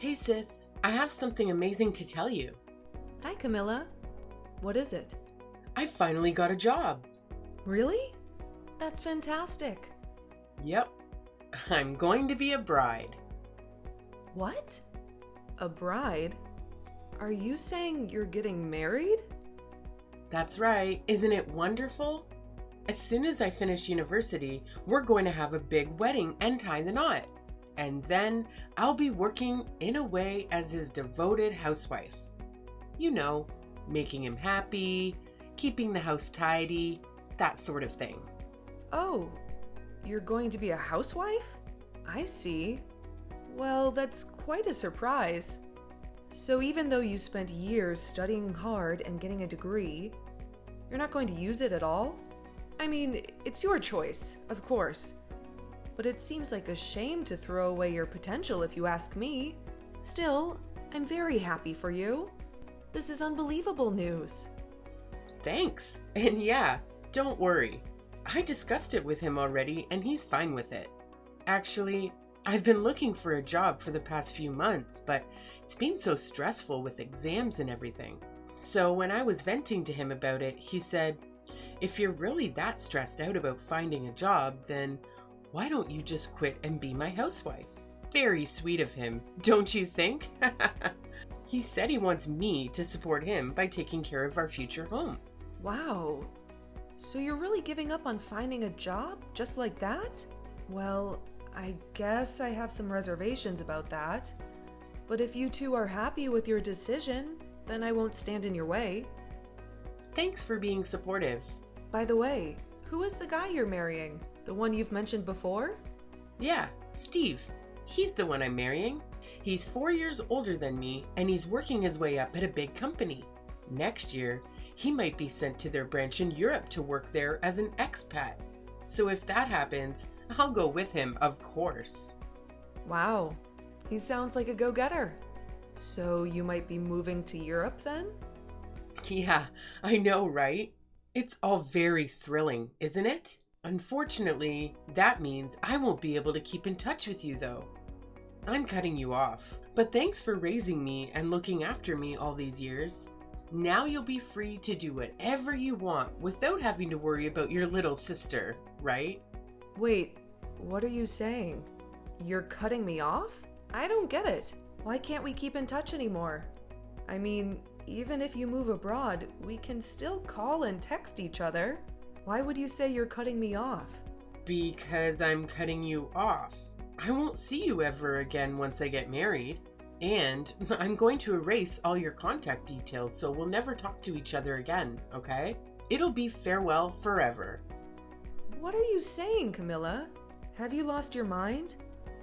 Hey sis, I have something amazing to tell you. Hi, Camilla. What is it? I finally got a job. Really? That's fantastic. Yep, I'm going to be a bride. What? A bride? Are you saying you're getting married? That's right, isn't it wonderful? As soon as I finish university, we're going to have a big wedding and tie the knot. And then I'll be working in a way as his devoted housewife. You know, making him happy, keeping the house tidy, that sort of thing. Oh, you're going to be a housewife? I see. Well, that's quite a surprise. So even though you spent years studying hard and getting a degree, you're not going to use it at all? I mean, it's your choice, of course. But it seems like a shame to throw away your potential if you ask me. Still, I'm very happy for you. This is unbelievable news. Thanks. And yeah, don't worry. I discussed it with him already and he's fine with it. Actually, I've been looking for a job for the past few months, but it's been so stressful with exams and everything. So when I was venting to him about it, he said, if you're really that stressed out about finding a job, then why don't you just quit and be my housewife? Very sweet of him, don't you think? He said he wants me to support him by taking care of our future home. Wow. So you're really giving up on finding a job just like that? Well, I guess I have some reservations about that. But if you two are happy with your decision, then I won't stand in your way. Thanks for being supportive. By the way, who is the guy you're marrying? The one you've mentioned before? Yeah, Steve. He's the one I'm marrying. He's 4 years older than me, and he's working his way up at a big company. Next year, he might be sent to their branch in Europe to work there as an expat. So if that happens, I'll go with him, of course. Wow, he sounds like a go-getter. So you might be moving to Europe then? Yeah, I know, right? It's all very thrilling, isn't it? Unfortunately, that means I won't be able to keep in touch with you, though. I'm cutting you off, but thanks for raising me and looking after me all these years. Now you'll be free to do whatever you want without having to worry about your little sister, right? Wait, what are you saying? You're cutting me off? I don't get it. Why can't we keep in touch anymore? I mean, even if you move abroad, we can still call and text each other. Why would you say you're cutting me off? Because I'm cutting you off. I won't see you ever again once I get married. And I'm going to erase all your contact details so we'll never talk to each other again, okay? It'll be farewell forever. What are you saying, Camilla? Have you lost your mind?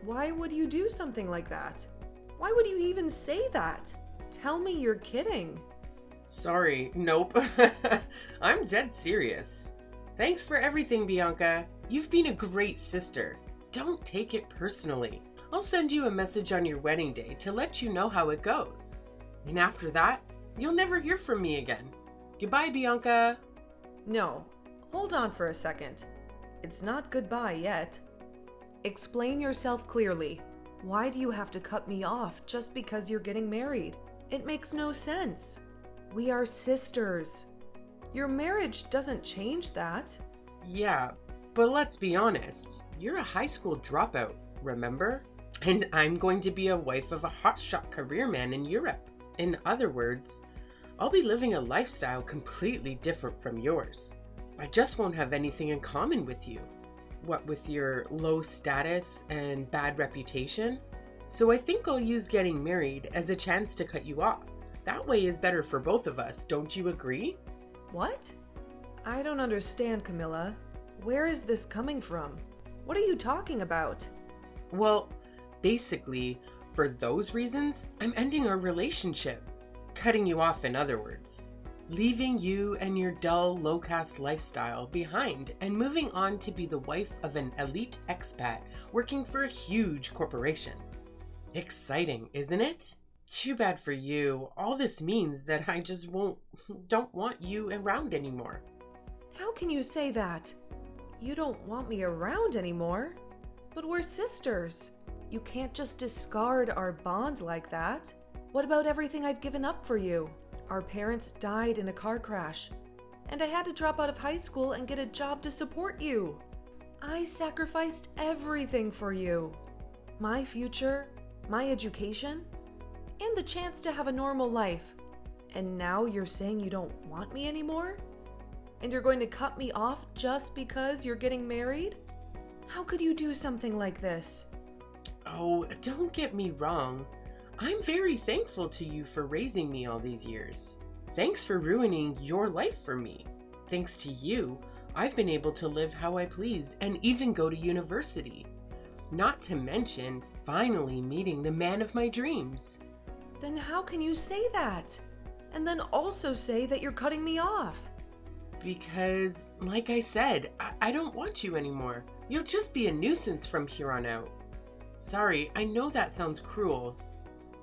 Why would you do something like that? Why would you even say that? Tell me you're kidding. Sorry, nope. I'm dead serious. Thanks for everything, Bianca. You've been a great sister. Don't take it personally. I'll send you a message on your wedding day to let you know how it goes. And after that, you'll never hear from me again. Goodbye, Bianca. No, hold on for a second. It's not goodbye yet. Explain yourself clearly. Why do you have to cut me off just because you're getting married? It makes no sense. We are sisters. Your marriage doesn't change that. Yeah, but let's be honest. You're a high school dropout, remember? And I'm going to be a wife of a hotshot career man in Europe. In other words, I'll be living a lifestyle completely different from yours. I just won't have anything in common with you. What with your low status and bad reputation? So I think I'll use getting married as a chance to cut you off. That way is better for both of us, don't you agree? What? I don't understand, Camilla. Where is this coming from? What are you talking about? Well, basically, for those reasons, I'm ending our relationship. Cutting you off, in other words. Leaving you and your dull, low-caste lifestyle behind and moving on to be the wife of an elite expat working for a huge corporation. Exciting, isn't it? Too bad for you. All this means that I just don't want you around anymore. How can you say that? You don't want me around anymore? But we're sisters. You can't just discard our bond like that. What about everything I've given up for you? Our parents died in a car crash, and I had to drop out of high school and get a job to support you. I sacrificed everything for you. My future, my education, and the chance to have a normal life. And now you're saying you don't want me anymore? And you're going to cut me off just because you're getting married? How could you do something like this? Oh, don't get me wrong. I'm very thankful to you for raising me all these years. Thanks for ruining your life for me. Thanks to you, I've been able to live how I pleased and even go to university. Not to mention, finally meeting the man of my dreams. Then how can you say that? And then also say that you're cutting me off? Because, like I said, I don't want you anymore. You'll just be a nuisance from here on out. Sorry, I know that sounds cruel,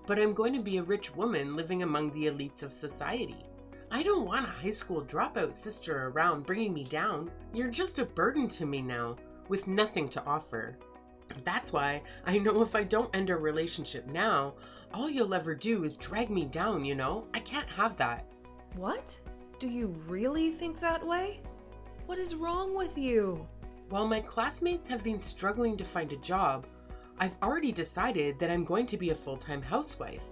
but I'm going to be a rich woman living among the elites of society. I don't want a high school dropout sister around bringing me down. You're just a burden to me now, with nothing to offer. That's why I know if I don't end our relationship now, all you'll ever do is drag me down, you know? I can't have that. What? Do you really think that way? What is wrong with you? While my classmates have been struggling to find a job, I've already decided that I'm going to be a full-time housewife.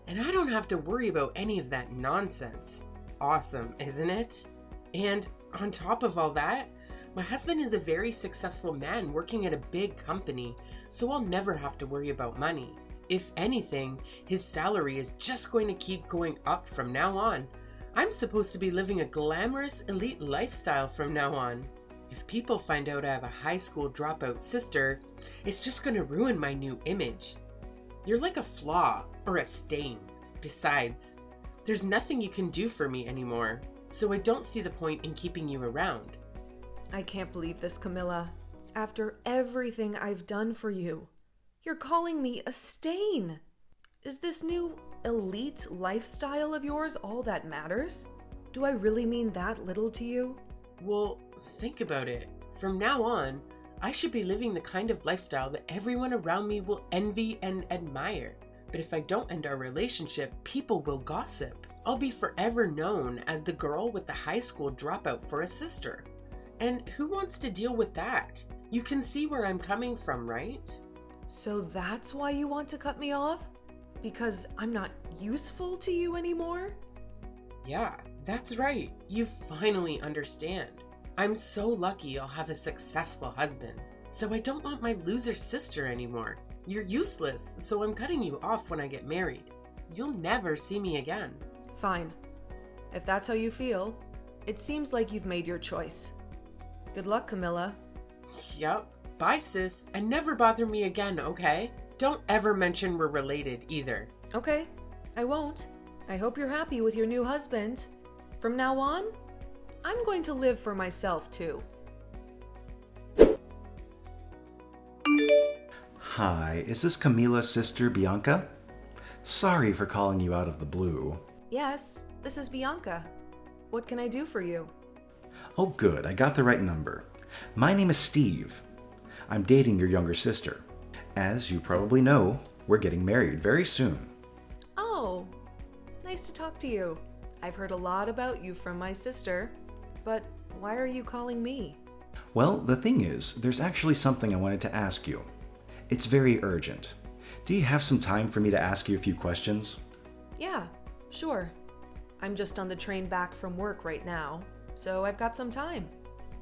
And I don't have to worry about any of that nonsense. Awesome, isn't it? And on top of all that, my husband is a very successful man working at a big company, so I'll never have to worry about money. If anything, his salary is just going to keep going up from now on. I'm supposed to be living a glamorous, elite lifestyle from now on. If people find out I have a high school dropout sister, it's just going to ruin my new image. You're like a flaw or a stain. Besides, there's nothing you can do for me anymore, so I don't see the point in keeping you around. I can't believe this, Camilla. After everything I've done for you, you're calling me a stain. Is this new elite lifestyle of yours all that matters? Do I really mean that little to you? Well, think about it. From now on, I should be living the kind of lifestyle that everyone around me will envy and admire. But if I don't end our relationship, people will gossip. I'll be forever known as the girl with the high school dropout for a sister. And who wants to deal with that? You can see where I'm coming from, right? So that's why you want to cut me off? Because I'm not useful to you anymore? Yeah, that's right. You finally understand. I'm so lucky I'll have a successful husband. So I don't want my loser sister anymore. You're useless, so I'm cutting you off when I get married. You'll never see me again. Fine. If that's how you feel, it seems like you've made your choice. Good luck, Camilla. Yup. Bye, sis, and never bother me again, okay? Don't ever mention we're related either. Okay, I won't. I hope you're happy with your new husband. From now on, I'm going to live for myself too. Hi, is this Camila's sister, Bianca? Sorry for calling you out of the blue. Yes, this is Bianca. What can I do for you? Oh good, I got the right number. My name is Steve. I'm dating your younger sister. As you probably know, we're getting married very soon. Oh, nice to talk to you. I've heard a lot about you from my sister, but why are you calling me? Well, the thing is, there's actually something I wanted to ask you. It's very urgent. Do you have some time for me to ask you a few questions? Yeah, sure. I'm just on the train back from work right now, so I've got some time.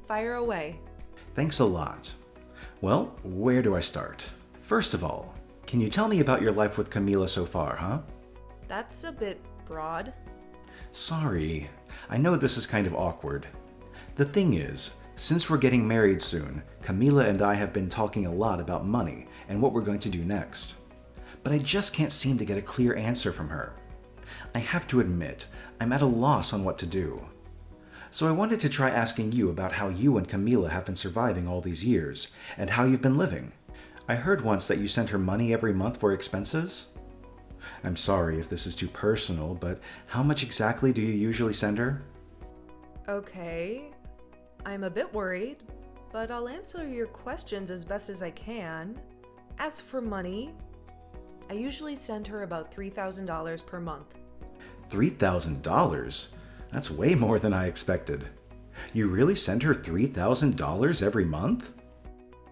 Fire away. Thanks a lot. Well, where do I start? First of all, can you tell me about your life with Camila so far, huh? That's a bit broad. Sorry, I know this is kind of awkward. The thing is, since we're getting married soon, Camila and I have been talking a lot about money and what we're going to do next. But I just can't seem to get a clear answer from her. I have to admit, I'm at a loss on what to do. So I wanted to try asking you about how you and Camila have been surviving all these years, and how you've been living. I heard once that you sent her money every month for expenses. I'm sorry if this is too personal, but how much exactly do you usually send her? Okay, I'm a bit worried, but I'll answer your questions as best as I can. As for money, I usually send her about $3,000 per month. $3,000? That's way more than I expected. You really send her $3,000 every month?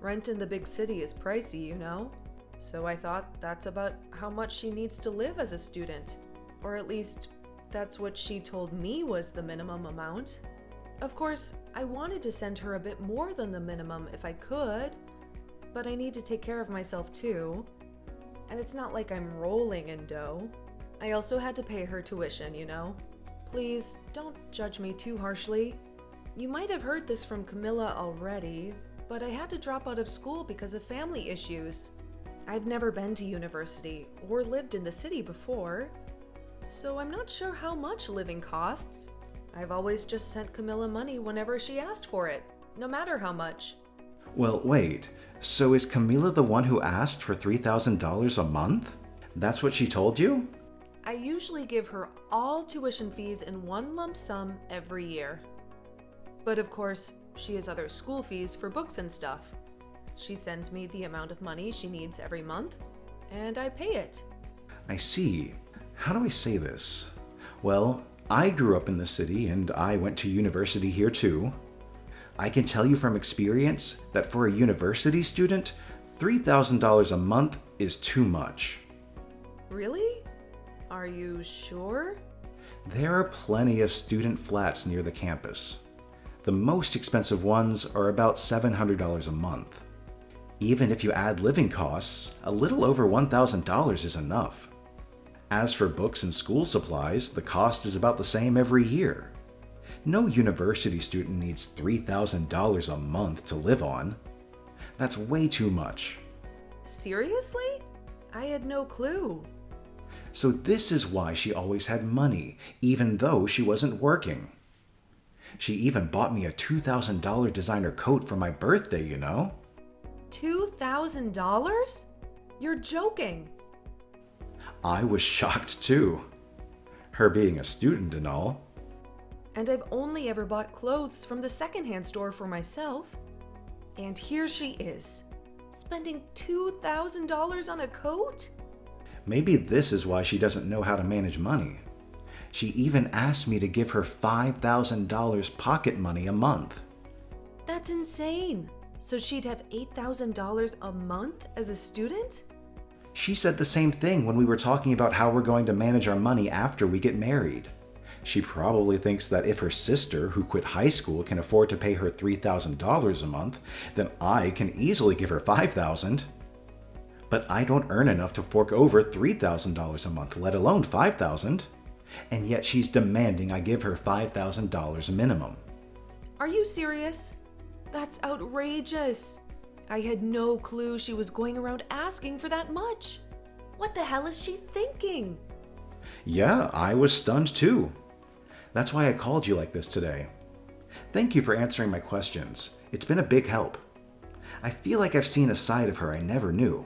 Rent in the big city is pricey, you know? So I thought that's about how much she needs to live as a student. Or at least, that's what she told me was the minimum amount. Of course, I wanted to send her a bit more than the minimum if I could, but I need to take care of myself too. And it's not like I'm rolling in dough. I also had to pay her tuition, you know? Please, don't judge me too harshly. You might have heard this from Camilla already, but I had to drop out of school because of family issues. I've never been to university or lived in the city before, so I'm not sure how much living costs. I've always just sent Camilla money whenever she asked for it, no matter how much. Well, wait. So is Camila the one who asked for $3,000 a month? That's what she told you? I usually give her all tuition fees in one lump sum every year. But of course, she has other school fees for books and stuff. She sends me the amount of money she needs every month, and I pay it. I see. How do I say this? Well, I grew up in the city and I went to university here too. I can tell you from experience that for a university student, $3,000 a month is too much. Really? Are you sure? There are plenty of student flats near the campus. The most expensive ones are about $700 a month. Even if you add living costs, a little over $1,000 is enough. As for books and school supplies, the cost is about the same every year. No university student needs $3,000 a month to live on. That's way too much. Seriously? I had no clue. So this is why she always had money, even though she wasn't working. She even bought me a $2,000 designer coat for my birthday, you know? $2,000? You're joking. I was shocked too. Her being a student and all. And I've only ever bought clothes from the secondhand store for myself. And here she is, spending $2,000 on a coat? Maybe this is why she doesn't know how to manage money. She even asked me to give her $5,000 pocket money a month. That's insane. So she'd have $8,000 a month as a student? She said the same thing when we were talking about how we're going to manage our money after we get married. She probably thinks that if her sister, who quit high school, can afford to pay her $3,000 a month, then I can easily give her $5,000. But I don't earn enough to fork over $3,000 a month, let alone $5,000. And yet she's demanding I give her $5,000 minimum. Are you serious? That's outrageous. I had no clue she was going around asking for that much. What the hell is she thinking? Yeah, I was stunned too. That's why I called you like this today. Thank you for answering my questions. It's been a big help. I feel like I've seen a side of her I never knew.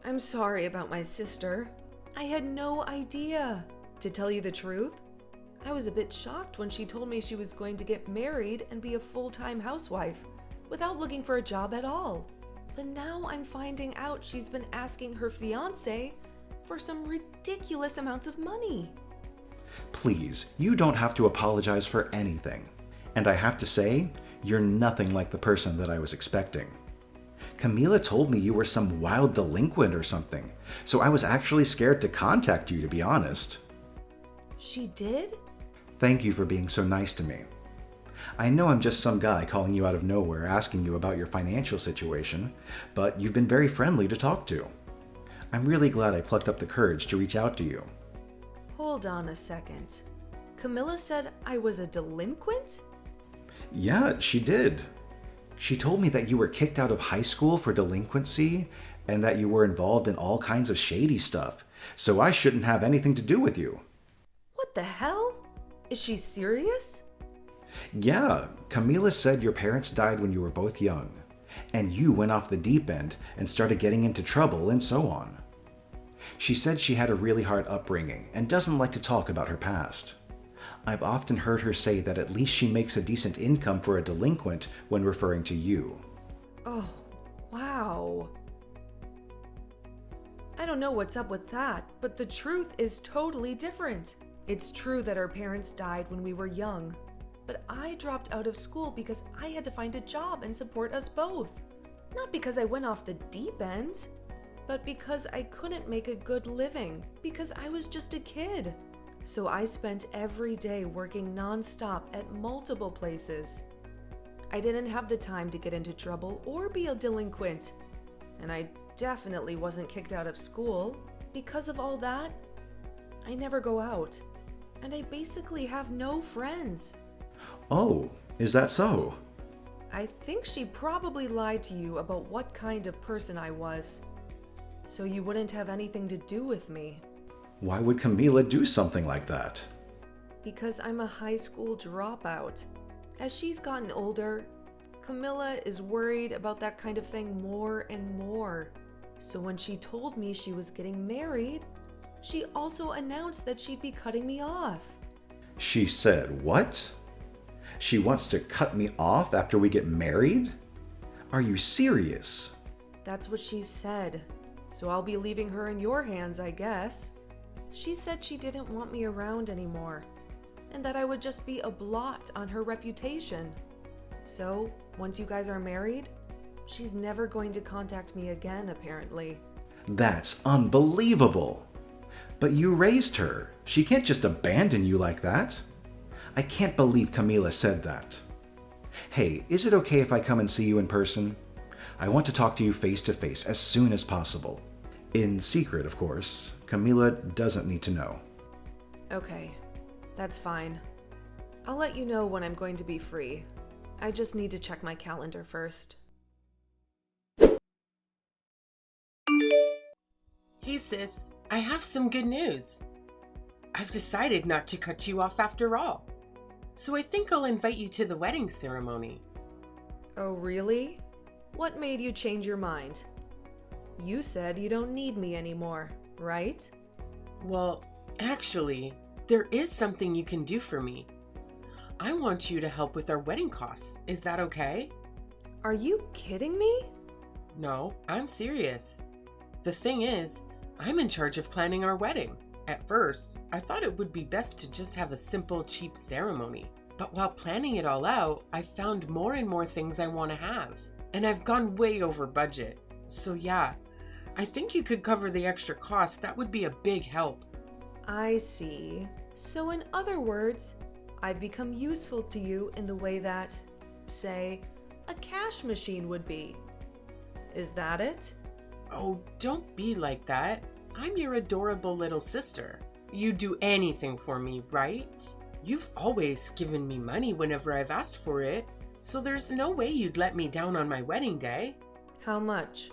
I'm sorry about my sister. I had no idea. To tell you the truth, I was a bit shocked when she told me she was going to get married and be a full-time housewife without looking for a job at all. But now I'm finding out she's been asking her fiancé for some ridiculous amounts of money. Please, you don't have to apologize for anything. And I have to say, you're nothing like the person that I was expecting. Camila told me you were some wild delinquent or something, so I was actually scared to contact you, to be honest. She did? Thank you for being so nice to me. I know I'm just some guy calling you out of nowhere asking you about your financial situation, but you've been very friendly to talk to. I'm really glad I plucked up the courage to reach out to you. Hold on a second. Camilla said I was a delinquent? Yeah, she did. She told me that you were kicked out of high school for delinquency and that you were involved in all kinds of shady stuff, so I shouldn't have anything to do with you. What the hell? Is she serious? Yeah, Camila said your parents died when you were both young, and you went off the deep end and started getting into trouble and so on. She said she had a really hard upbringing and doesn't like to talk about her past. I've often heard her say that at least she makes a decent income for a delinquent when referring to you. Oh, wow. don't know what's up with that, but the truth is totally different. It's true that our parents died when we were young, but I dropped out of school because I had to find a job and support us both. Not because I went off the deep end, but because I couldn't make a good living, because I was just a kid. So I spent every day working nonstop at multiple places. I didn't have the time to get into trouble or be a delinquent. And I definitely wasn't kicked out of school. Because of all that, I never go out. And I basically have no friends. Oh, is that so? I think she probably lied to you about what kind of person I was. So you wouldn't have anything to do with me. Why would Camila do something like that? Because I'm a high school dropout. As she's gotten older, Camilla is worried about that kind of thing more and more. So when she told me she was getting married, she also announced that she'd be cutting me off. She said what? She wants to cut me off after we get married? Are you serious? That's what she said. So I'll be leaving her in your hands, I guess. She said she didn't want me around anymore, and that I would just be a blot on her reputation. So, once you guys are married, she's never going to contact me again, apparently. That's unbelievable. But you raised her. She can't just abandon you like that. I can't believe Camila said that. Hey, is it okay if I come and see you in person? I want to talk to you face to face as soon as possible. In secret, of course. Camila doesn't need to know. Okay, that's fine. I'll let you know when I'm going to be free. I just need to check my calendar first. Hey sis, I have some good news. I've decided not to cut you off after all. So I think I'll invite you to the wedding ceremony. Oh, really? What made you change your mind? You said you don't need me anymore, right? Well, actually, there is something you can do for me. I want you to help with our wedding costs. Is that okay? Are you kidding me? No, I'm serious. The thing is, I'm in charge of planning our wedding. At first, I thought it would be best to just have a simple, cheap ceremony. But while planning it all out, I found more and more things I want to have. And I've gone way over budget. So yeah, I think you could cover the extra cost. That would be a big help. I see. So in other words, I've become useful to you in the way that, say, a cash machine would be. Is that it? Oh, don't be like that. I'm your adorable little sister. You'd do anything for me, right? You've always given me money whenever I've asked for it, so there's no way you'd let me down on my wedding day. How much?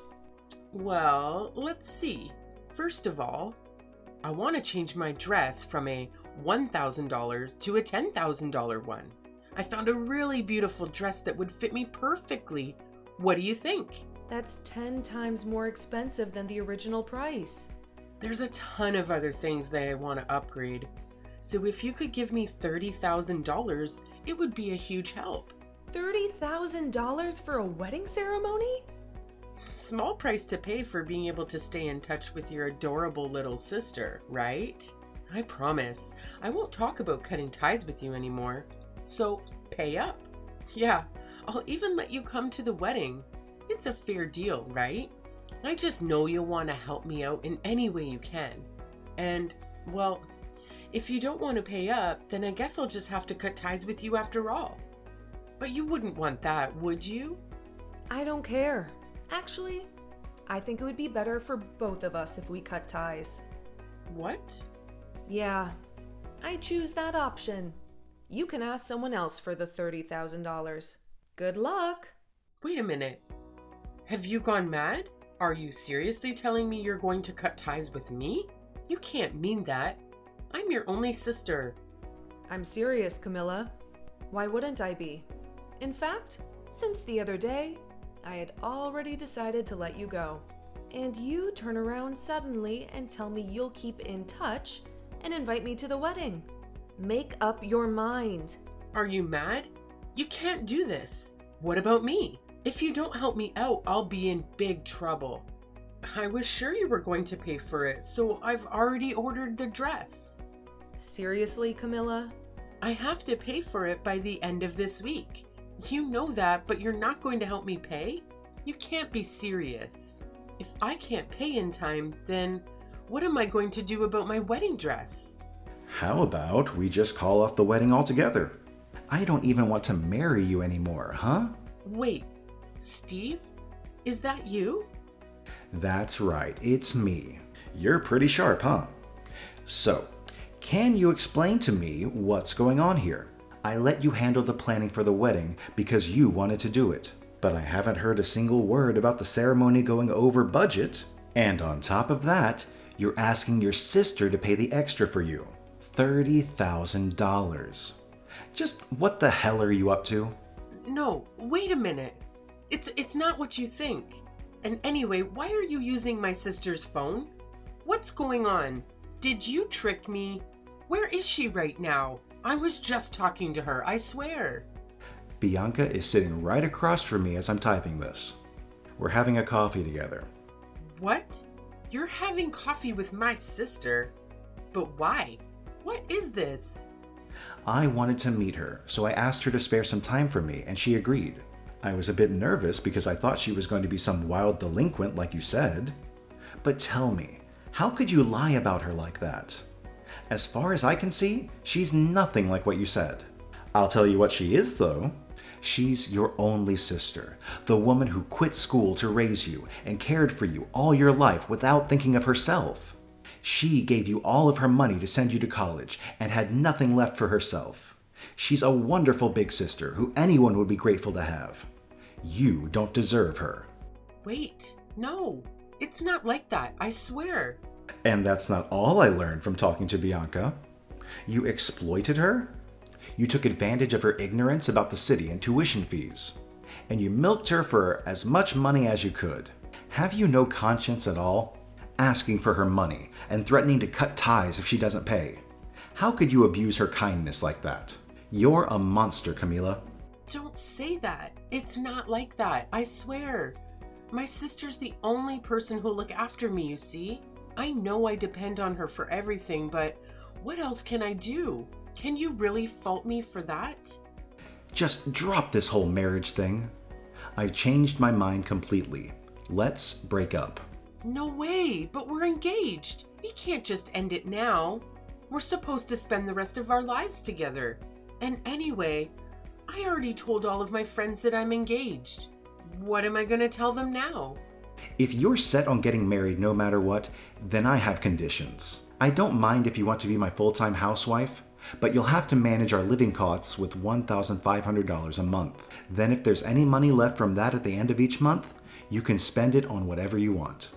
Well, let's see. First of all, I want to change my dress from a $1,000 to a $10,000 one. I found a really beautiful dress that would fit me perfectly. What do you think? That's 10 times more expensive than the original price. There's a ton of other things that I want to upgrade. So if you could give me $30,000, it would be a huge help. $30,000 for a wedding ceremony? Small price to pay for being able to stay in touch with your adorable little sister, right? I promise, I won't talk about cutting ties with you anymore. So pay up. Yeah, I'll even let you come to the wedding. It's a fair deal, right? I just know you'll want to help me out in any way you can. And, well, if you don't want to pay up, then I guess I'll just have to cut ties with you after all. But you wouldn't want that, would you? I don't care. Actually, I think it would be better for both of us if we cut ties. What? Yeah, I choose that option. You can ask someone else for the $30,000. Good luck. Wait a minute. Have you gone mad? Are you seriously telling me you're going to cut ties with me? You can't mean that. I'm your only sister. I'm serious, Camilla. Why wouldn't I be? In fact, since the other day, I had already decided to let you go. And you turn around suddenly and tell me you'll keep in touch and invite me to the wedding. Make up your mind. Are you mad? You can't do this. What about me? If you don't help me out, I'll be in big trouble. I was sure you were going to pay for it, so I've already ordered the dress. Seriously, Camilla? I have to pay for it by the end of this week. You know that, but you're not going to help me pay? You can't be serious. If I can't pay in time, then what am I going to do about my wedding dress? How about we just call off the wedding altogether? I don't even want to marry you anymore, huh? Wait, Steve? Is that you? That's right, it's me. You're pretty sharp, huh? So, can you explain to me what's going on here? I let you handle the planning for the wedding because you wanted to do it, but I haven't heard a single word about the ceremony going over budget. And on top of that, you're asking your sister to pay the extra for you. $30,000. Just what the hell are you up to? No, wait a minute. It's not what you think. And anyway, why are you using my sister's phone? What's going on? Did you trick me? Where is she right now? I was just talking to her, I swear. Bianca is sitting right across from me as I'm typing this. We're having a coffee together. What? You're having coffee with my sister? But why? What is this? I wanted to meet her, so I asked her to spare some time for me, and she agreed. I was a bit nervous because I thought she was going to be some wild delinquent like you said. But tell me, how could you lie about her like that? As far as I can see, she's nothing like what you said. I'll tell you what she is, though. She's your only sister, the woman who quit school to raise you and cared for you all your life without thinking of herself. She gave you all of her money to send you to college and had nothing left for herself. She's a wonderful big sister who anyone would be grateful to have. You don't deserve her. Wait, no, it's not like that, I swear. And that's not all I learned from talking to Bianca. You exploited her. You took advantage of her ignorance about the city and tuition fees. And you milked her for as much money as you could. Have you no conscience at all? Asking for her money and threatening to cut ties if she doesn't pay. How could you abuse her kindness like that? You're a monster, Camila. Don't say that. It's not like that, I swear. My sister's the only person who'll look after me, you see? I know I depend on her for everything, but what else can I do? Can you really fault me for that? Just drop this whole marriage thing. I've changed my mind completely. Let's break up. No way, but we're engaged. We can't just end it now. We're supposed to spend the rest of our lives together. And anyway, I already told all of my friends that I'm engaged. What am I going to tell them now? If you're set on getting married no matter what, then I have conditions. I don't mind if you want to be my full-time housewife, but you'll have to manage our living costs with $1,500 a month. Then if there's any money left from that at the end of each month, you can spend it on whatever you want.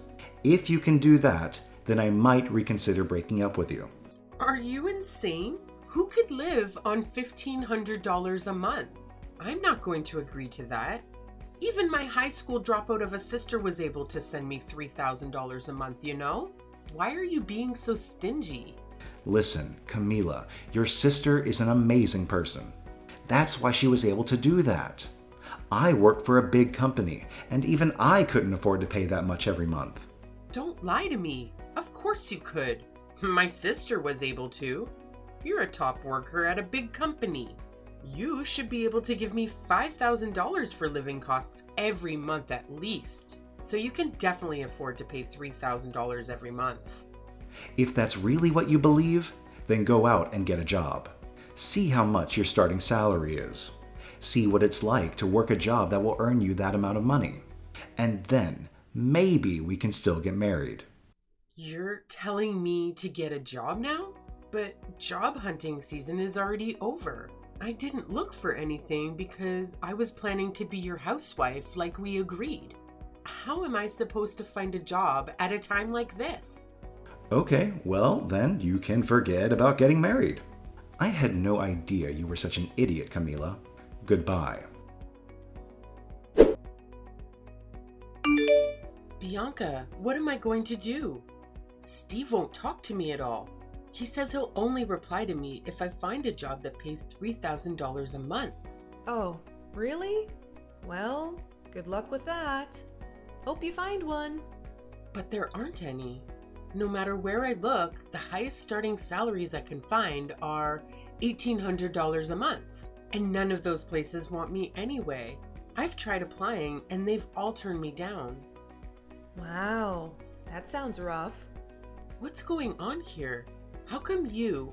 If you can do that, then I might reconsider breaking up with you. Are you insane? Who could live on $1,500 a month? I'm not going to agree to that. Even my high school dropout of a sister was able to send me $3,000 a month, you know? Why are you being so stingy? Listen, Camila, your sister is an amazing person. That's why she was able to do that. I work for a big company, and even I couldn't afford to pay that much every month. Don't lie to me. Of course you could. My sister was able to. You're a top worker at a big company. You should be able to give me $5,000 for living costs every month at least. So you can definitely afford to pay $3,000 every month. If that's really what you believe, then go out and get a job. See how much your starting salary is. See what it's like to work a job that will earn you that amount of money. And then maybe we can still get married. You're telling me to get a job now? But job hunting season is already over. I didn't look for anything because I was planning to be your housewife like we agreed. How am I supposed to find a job at a time like this? Okay, well then you can forget about getting married. I had no idea you were such an idiot, Camila. Goodbye. Bianca, what am I going to do? Steve won't talk to me at all. He says he'll only reply to me if I find a job that pays $3,000 a month. Oh, really? Well, good luck with that. Hope you find one. But there aren't any. No matter where I look, the highest starting salaries I can find are $1,800 a month. And none of those places want me anyway. I've tried applying and they've all turned me down. Wow, that sounds rough. What's going on here? How come you,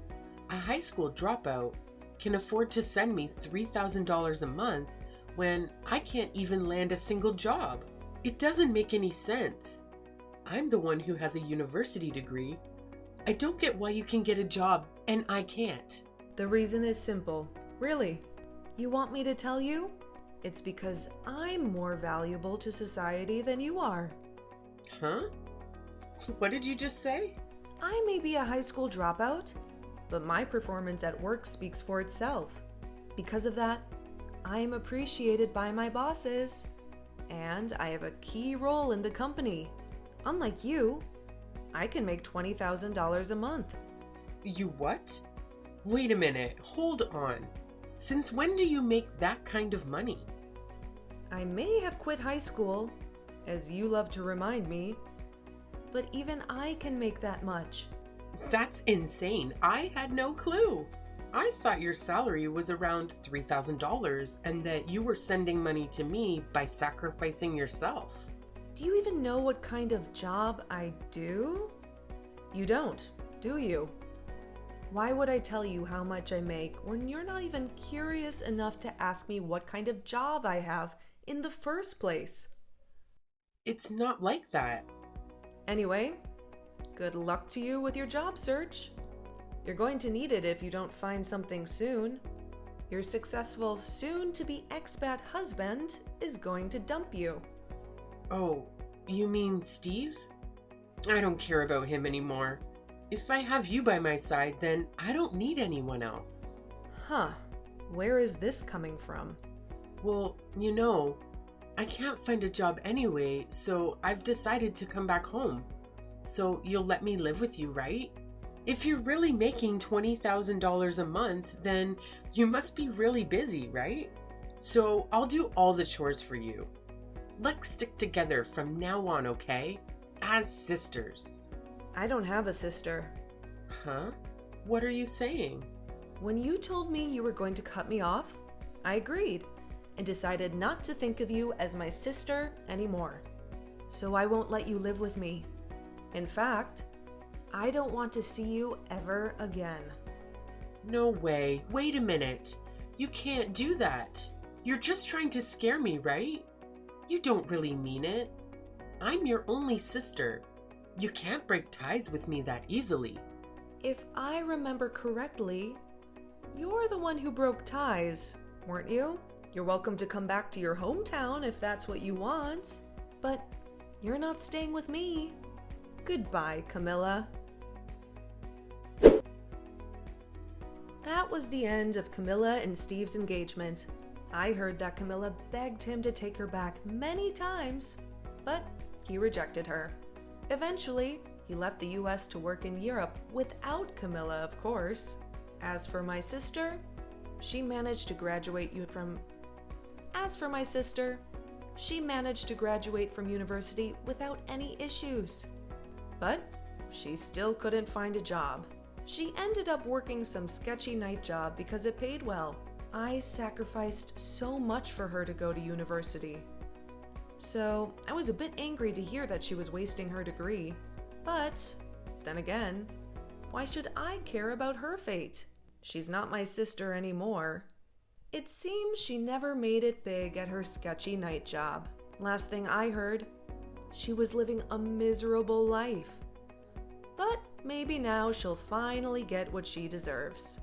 a high school dropout, can afford to send me $3,000 a month when I can't even land a single job? It doesn't make any sense. I'm the one who has a university degree. I don't get why you can get a job and I can't. The reason is simple. Really. You want me to tell you? It's because I'm more valuable to society than you are. Huh? What did you just say? I may be a high school dropout, but my performance at work speaks for itself. Because of that, I am appreciated by my bosses, and I have a key role in the company. Unlike you, I can make $20,000 a month. You what? Wait a minute, hold on. Since when do you make that kind of money? I may have quit high school, as you love to remind me, but even I can make that much. That's insane. I had no clue. I thought your salary was around $3,000 and that you were sending money to me by sacrificing yourself. Do you even know what kind of job I do? You don't, do you? Why would I tell you how much I make when you're not even curious enough to ask me what kind of job I have in the first place? It's not like that. Anyway, good luck to you with your job search. You're going to need it if you don't find something soon. Your successful soon-to-be expat husband is going to dump you. Oh, you mean Steve? I don't care about him anymore. If I have you by my side, then I don't need anyone else. Huh, where is this coming from? Well, I can't find a job anyway, so I've decided to come back home. So you'll let me live with you, right? If you're really making $20,000 a month, then you must be really busy, right? So I'll do all the chores for you. Let's stick together from now on, okay? As sisters. I don't have a sister. Huh? What are you saying? When you told me you were going to cut me off, I agreed and decided not to think of you as my sister anymore. So I won't let you live with me. In fact, I don't want to see you ever again. No way. Wait a minute. You can't do that. You're just trying to scare me, right? You don't really mean it. I'm your only sister. You can't break ties with me that easily. If I remember correctly, you're the one who broke ties, weren't you? You're welcome to come back to your hometown if that's what you want, but you're not staying with me. Goodbye, Camilla. That was the end of Camilla and Steve's engagement. I heard that Camilla begged him to take her back many times, but he rejected her. Eventually, he left the US to work in Europe without Camilla, of course. As for my sister, she managed to graduate from university without any issues. But she still couldn't find a job. She ended up working some sketchy night job because it paid well. I sacrificed so much for her to go to university. So I was a bit angry to hear that she was wasting her degree. But then again, why should I care about her fate? She's not my sister anymore. It seems she never made it big at her sketchy night job. Last thing I heard, she was living a miserable life. But maybe now she'll finally get what she deserves.